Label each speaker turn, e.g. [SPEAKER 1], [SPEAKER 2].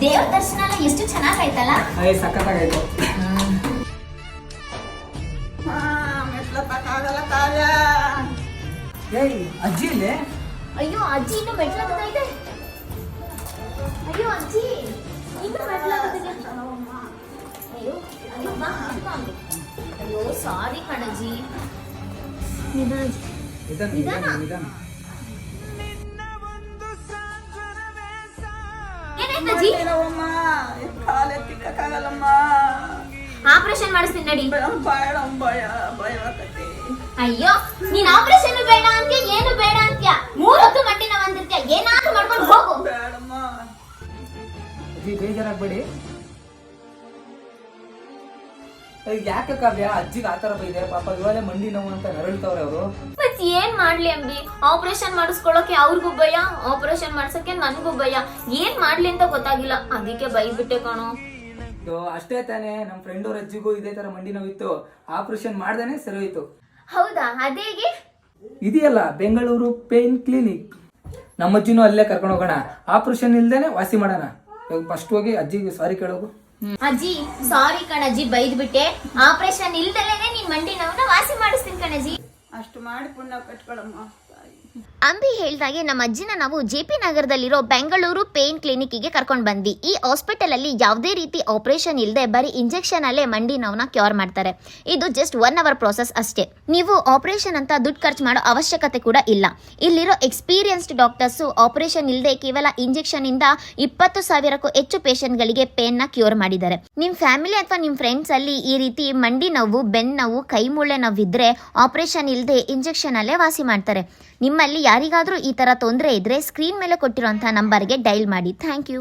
[SPEAKER 1] ದೇವ್ರ ದರ್ಶನ ಎಲ್ಲ ಎಷ್ಟು ಚೆನ್ನಾಗಾಯ್ತಲ್ಲ.
[SPEAKER 2] ಸಖತ್ತಾಗಾಯ್ತು. ಅಜ್ಜಿ ಇಲ್ಲೇ?
[SPEAKER 1] ಅಯ್ಯೋ ಅಜ್ಜಿ ಇನ್ನು ಮೆಟ್ಲತ್ತೈತೆ. ಅಯ್ಯೋ ಅಜ್ಜಿ ಇನ್ನು ಮೆಟ್ಲತ್ತೈತೆ. ಅಯ್ಯೋ ಅಯ್ಯೋ ಬಾ ಅಂದೆ. ಅಯ್ಯೋ ಸಾರಿ ಕಣಜ್ಜಿ. ನಿಧಾನ. ಏನಾಯ್ತಜ್ಜಿ? ಆಪರೇಷನ್ ಮಾಡಿಸ್ತೀನಿ ನಡಿ. ಅಯ್ಯೋ ನೀನ್ ಆಪರೇಷನ್ ಬೇಡ ಅಂತ್ಯ, ಏನು ಬೇಡ ಅಂತ್ಯ, 3 ಹೊತ್ತು ಮಂಡಿ ನೋವು ಅಂತಿರ್ತೀಯ. ಏನಾದ್ರೂ ಮಾಡ್ಕೊಂಡು ಹೋಗು.
[SPEAKER 2] ಬೇಜಾರಾಗ್ಬೇಡಿ. ಯಾಕೆ ಕಾವ್ಯ ಅಜ್ಜಿಗೆ ಆತರ ಬೈದೆ? ಪಾಪ ಇವಾಗಲೇ ಮಂಡಿ ನೋವು ಅಂತ ನರಳ್ತವ್ರೆ ಅವರು.
[SPEAKER 1] ಮತ್ ಏನ್ ಮಾಡ್ಲಿ ಅಂಬಿ? ಆಪರೇಷನ್ ಮಾಡಿಸ್ಕೊಳಕ್ಕೆ ಅವ್ರಿಗೂ ಭಯ, ಆಪರೇಷನ್ ಮಾಡ್ಸಕ್ಕೆ ನನ್ಗೂ ಭಯ. ಏನ್ ಮಾಡ್ಲಿ ಅಂತ ಗೊತ್ತಾಗಿಲ್ಲ, ಅದಕ್ಕೆ ಬೈಬಿಟ್ಟೆ ಕಣೋ.
[SPEAKER 2] ಅಷ್ಟೇ ತಾನೇ, ನಮ್ ಫ್ರೆಂಡ್ ಅವ್ರ ಅಜ್ಜಿಗೂ ಇದೇ ತರ ಮಂಡಿ ನೋವಿತ್ತು. ಆಪರೇಷನ್ ಮಾಡ್ದೇನೆ ಸರಿ ಹೋಯ್ತು.
[SPEAKER 1] ಹೌದಾ? ಅದೇಗೆ?
[SPEAKER 2] ಇದೆಯಲ್ಲ ಬೆಂಗಳೂರು ಪೇನ್ ಕ್ಲಿನಿಕ್, ನಮ್ಮ ಅಜ್ಜಿನೂ ಅಲ್ಲೇ ಕರ್ಕೊಂಡು ಹೋಗೋಣ. ಆಪರೇಷನ್ ಇಲ್ದೇನೆ ವಾಸಿ ಮಾಡೋಣ. ಫಸ್ಟ್ ಹೋಗಿ ಅಜ್ಜಿಗೆ ಸಾರಿ ಕೇಳೋಗು.
[SPEAKER 1] ಅಜ್ಜಿ ಸಾರಿ ಕಣಜ್ಜಿ, ಬೈದ್ಬಿಟ್ಟೆ. ಆಪರೇಷನ್ ಇಲ್ದಲೇನೆ ನೀನ್ ಮಂಡಿ ನೋವನ್ನ ವಾಸಿ ಮಾಡಿಸ್ತೀನಿ ಕಣಜ್ಜಿ.
[SPEAKER 3] ಅಷ್ಟು ಮಾಡಿ ಪುಣ್ಯ ಕಟ್ಕೊಳಮ್ಮ.
[SPEAKER 1] ಅಂಬಿ ಹೇಳ್ದಾಗೆ ನಮ್ಮ ಅಜ್ಜಿನ ನಾವು JP ನಗರದಲ್ಲಿರೋ ಬೆಂಗಳೂರು ಪೇನ್ ಕ್ಲಿನಿಕ್ಗೆ ಕರ್ಕೊಂಡು ಬಂದ್ವಿ. ಈ ಹಾಸ್ಪಿಟಲ್ ಅಲ್ಲಿ ಯಾವುದೇ ರೀತಿ ಆಪರೇಷನ್ ಇಲ್ಲದೆ ಬರೀ ಇಂಜೆಕ್ಷನ್ ಅಲ್ಲೇ ಮಂಡಿ ನೋವನ್ನ ಕ್ಯೂರ್ ಮಾಡ್ತಾರೆ. ಇದು ಜಸ್ಟ್ 1 ಅವರ್ ಪ್ರೋಸೆಸ್ ಅಷ್ಟೇ. ನೀವು ಆಪರೇಷನ್ ಅಂತ ದುಡ್ಡು ಖರ್ಚು ಮಾಡೋ ಅವಶ್ಯಕತೆ ಕೂಡ ಇಲ್ಲ. ಇಲ್ಲಿರೋ ಎಕ್ಸ್ಪೀರಿಯನ್ಸ್ಡ್ ಡಾಕ್ಟರ್ಸ್ ಆಪರೇಷನ್ ಇಲ್ಲದೆ ಕೇವಲ ಇಂಜೆಕ್ಷನ್ ಇಂದ 20,000ಕ್ಕೂ ಹೆಚ್ಚು ಪೇಷಂಟ್ ಗಳಿಗೆ ಪೇನ್ ನ ಕ್ಯೂರ್ ಮಾಡಿದ್ದಾರೆ. ನಿಮ್ ಫ್ಯಾಮಿಲಿ ಅಥವಾ ನಿಮ್ ಫ್ರೆಂಡ್ಸ್ ಅಲ್ಲಿ ಈ ರೀತಿ ಮಂಡಿ ನೋವು, ಬೆನ್ನು ನೋವು, ಕೈ ಮೂಳೆ ನೋವು ಇದ್ರೆ ಆಪರೇಷನ್ ಇಲ್ಲದೆ ಇಂಜೆಕ್ಷನ್ ಅಲ್ಲೇ ವಾಸಿ ಮಾಡ್ತಾರೆ. ನಿಮ್ಮಲ್ಲಿ ಯಾರಿಗಾದ್ರೂ ಈ ತರ ತೊಂದರೆ ಇದ್ರೆ ಸ್ಕ್ರೀನ್ ಮೇಲೆ ಕೊಟ್ಟಿರುವಂತಹ ನಂಬರ್ಗೆ ಡೈಲ್ ಮಾಡಿ. Thank you.